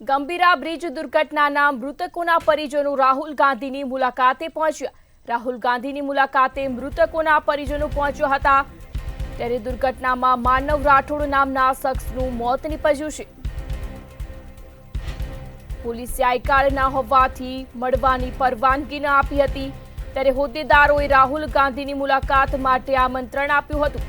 Gambhira bridge દુર્ઘટનાના મૃતકોના પરિજનો રાહુલ ગાંધીની મુલાકાતે પહોંચ્યા। રાહુલ ગાંધીની મુલાકાતે મૃતકોના પરિજનો પહોંચ્યા હતા। ત્યારે દુર્ઘટનામાં માનવ રાઠોડ નામના શખ્સનું મોત નીપજ્યું છે। પોલીસે આઈ કાર્ડ ન હોવાથી મળવાની પરવાનગી ન આપી હતી। ત્યારે હોદ્દેદારોએ રાહુલ ગાંધીની મુલાકાત માટે આમંત્રણ આપ્યું હતું।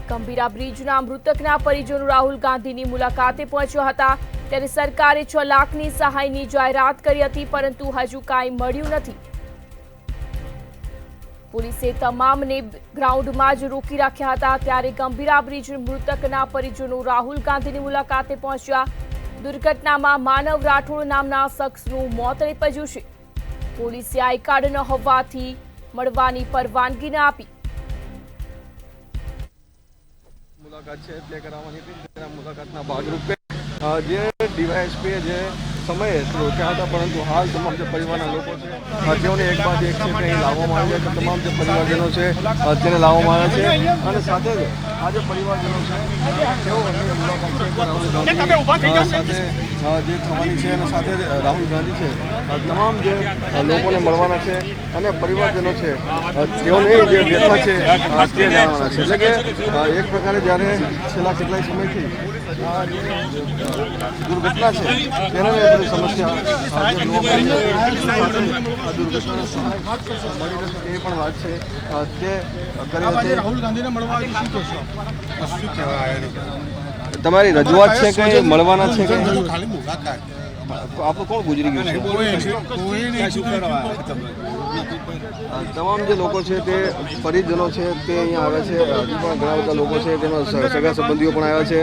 ગંભીરા બ્રિજના મૃતકના પરિજનો રાહુલ ગાંધીની મુલાકાતે પહોંચ્યા હતા। ત્યારે સરકારે 6 લાખની સહાયની જાહેરાત કરી હતી, પરંતુ હજુ કાંઈ મળ્યું નથી। પોલીસે તમામને ગ્રાઉન્ડમાં જ રોકી રાખ્યા હતા। ત્યારે ગંભીરા બ્રિજ મૃતકના પરિજનો રાહુલ ગાંધીની મુલાકાતે પહોંચ્યા। દુર્ઘટનામાં માનવ રાઠોડ નામના શખ્સનું મોત નીપજ્યું છે। પોલીસે આઈ કાર્ડ ન હોવાથી મળવાની પરવાનગી ન આપી। मुलाकात છે એટલે કરાવવાની હતી। તેના મુલાકાતના ભાગરૂપે જે ડીવાયએસપીએ જે સમયે રોક્યા હતા, પરંતુ હાલ તમામ જે પરિવારના લોકો છે તેઓને એક બાદ એક છે તે અહીં લાવવામાં આવ્યા છે। તમામ જે પરિવારજનો છે તેને લાવવામાં આવ્યા છે, અને સાથે જ આ જે પરિવારજનો છે તેઓ મુલાકાત છે સાથે જે થવાની છે, અને સાથે રાહુલ ગાંધી છે તમામ જે લોકોને મળવાના છે, અને પરિવારજનો છે તેઓની જે વ્યથા છે તે જાણવાના છે। એટલે કે એક પ્રકારે જ્યારે છેલ્લા કેટલાય સમયથી દુર્ઘટના છે તેને બધી સમસ્યા દુર્ઘટના સહાય મળી રહેશે એ પણ વાત છે તે કરી રાહુલ ગાંધીને મળવા શું કહેવાય? તમારી રજૂઆત છે કે મળવાના છે કે ખાલી મુલાકાત? આપણું કોણ ગુજરી ગયું છે? તમામ જે લોકો છે તે પરિજનો છે તે અહીંયા આવે છે। હજી પણ ઘણા બધા લોકો છે, તેના સગા સંબંધીઓ પણ આવ્યા છે,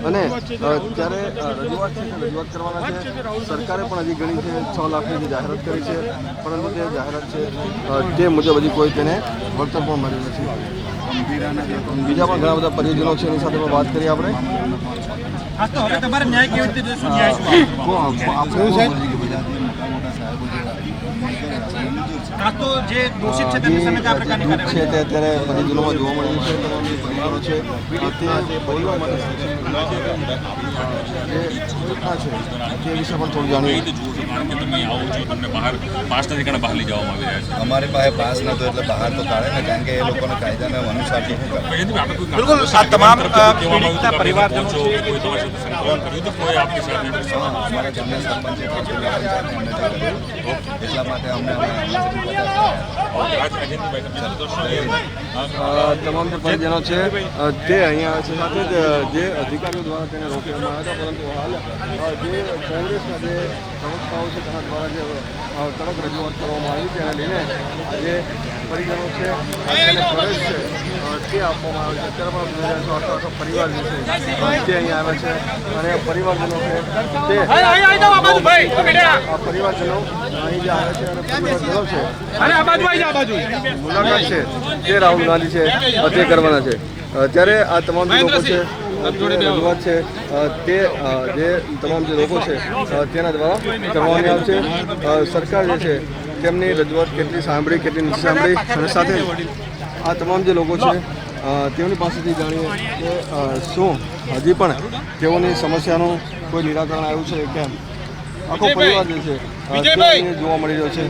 અને ત્યારે રજૂઆત છે તે રજૂઆત કરવાના છે। સરકારે પણ હજી ઘણી છે 6 લાખની જે જાહેરાત કરી છે, પરંતુ તે જાહેરાત છે તે મુજબ હજી કોઈ તેને વળતર પણ મળ્યું નથી। બીજા પણ ઘણા બધા પરિજનો છે, એની સાથે પણ વાત કરીએ આપણે। અત્યારે પરિજનોમાં જોવા મળ્યું છે, તમામ જે પરિવારો છે તે પરિવાર માટે જે ઘટના છે તે વિશે પણ થોડું જાણીએ। અમારી પાસે પાસ નતો એટલે બહાર તો કાઢે ને, કારણ કે એ લોકોને કાયદાના અનુસાર બિલકુલ આ તમામ પીડિતના પરિવારજનો છે અમારા ગામના સરપંચ એટલા માટે અમને તમામ જે પરિજનો છે તે અહીંયા આવે છે, સાથે જ જે અધિકારીઓ દ્વારા તેને રોકવામાં આવ્યા હતા, પરંતુ હાલ જે કોંગ્રેસના જે સંસ્થાઓ છે તેના દ્વારા જે કડક રજૂઆત કરવામાં આવી છે, એને લઈને જે પરિજનો છે તેને પ્રવેશ છે તે આપવામાં આવે છે। અત્યારે પણ આખો પરિવાર જે છે તે અહીંયા આવે છે, અને પરિવારજનો છે તે પરિવારજનો અહીં જે આવે છે, અને પરિવારજનો છે મુલાકાત છે તે રાહુલ ગાંધી છે તે કરવાના છે। ત્યારે આ તમામ જે લોકો છે રજૂઆત છે તે જે તમામ જે લોકો છે તેના દ્વારા કરવાની આવશે। સરકાર જે છે તેમની રજૂઆત કેટલી સાંભળી કેટલી નથી સાંભળી, અને સાથે આ તમામ જે લોકો છે તેઓની પાસેથી જાણીએ કે શું હજી પણ તેઓની સમસ્યાનું કોઈ નિરાકરણ આવ્યું છે કેમ। આખો પરિવાર જે છે તે જોવા મળી રહ્યો છે।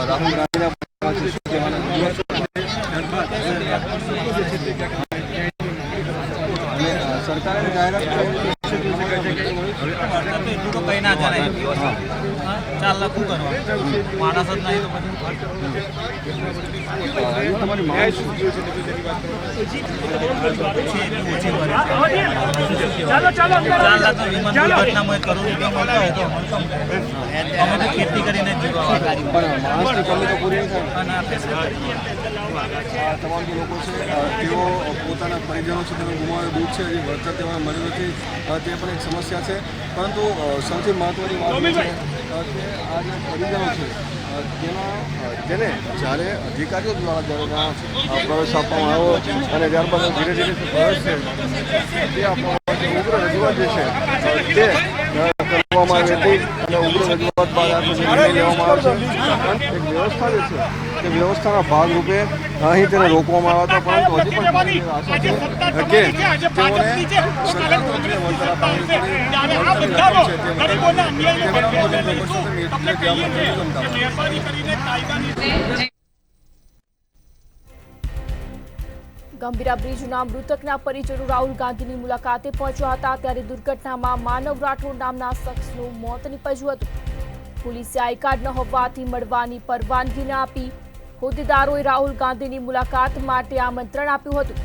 રાહુલ ગાંધીના સરકારે જાહેરાત કઈ ના જાય 4 લાખ કરવા માણસ જ નહીં તો તમારી માંગ શું છે? ખેતી કરીને માણસની કમી તો પૂરી નહીં થાય। તમામ જે લોકો છે તેઓ પોતાના પરિજનો છે તેને ગુમાવેલું દૂધ છે, હજી વળતર તેઓને મળ્યું નથી, તે પણ એક સમસ્યા છે। પરંતુ સૌથી મહત્ત્વની વાત છે કે આ જે પરિજનો છે તેને જ્યારે અધિકારીઓ દ્વારા જ્યારે પ્રવેશ આપવામાં આવ્યો, અને ત્યારબાદ ધીરે ધીરે પ્રવેશ છે તે આપવામાં ઉગ્ર રજૂઆત જે છે તે કરવામાં આવી હતી અને ઉગ્ર રજૂઆત બાદ આ નિર્ણય લેવામાં આવ્યો છે. અને એક વ્યવસ્થા જે છે તે વ્યવસ્થાના ભાગરૂપે અહીં તેને રોકવામાં આવ્યા હતા, પરંતુ હજી પણ મને આશા છે કે તેઓને સરકાર તરફથી વળતર આપવાની ગંભીરા બ્રિજના મૃતકના પરિજનો રાહુલ ગાંધીની મુલાકાતે પહોંચ્યા હતા, ત્યારે દુર્ઘટનામાં માનવ રાઠોડ નામના શખ્સનું મોત નીપજ્યું હતું. પોલીસે આઈ કાર્ડ ન હોવાથી મળવાની પરવાનગી ન આપી હોદ્દેદારોએ રાહુલ ગાંધીની મુલાકાત માટે આમંત્રણ આપ્યું હતું.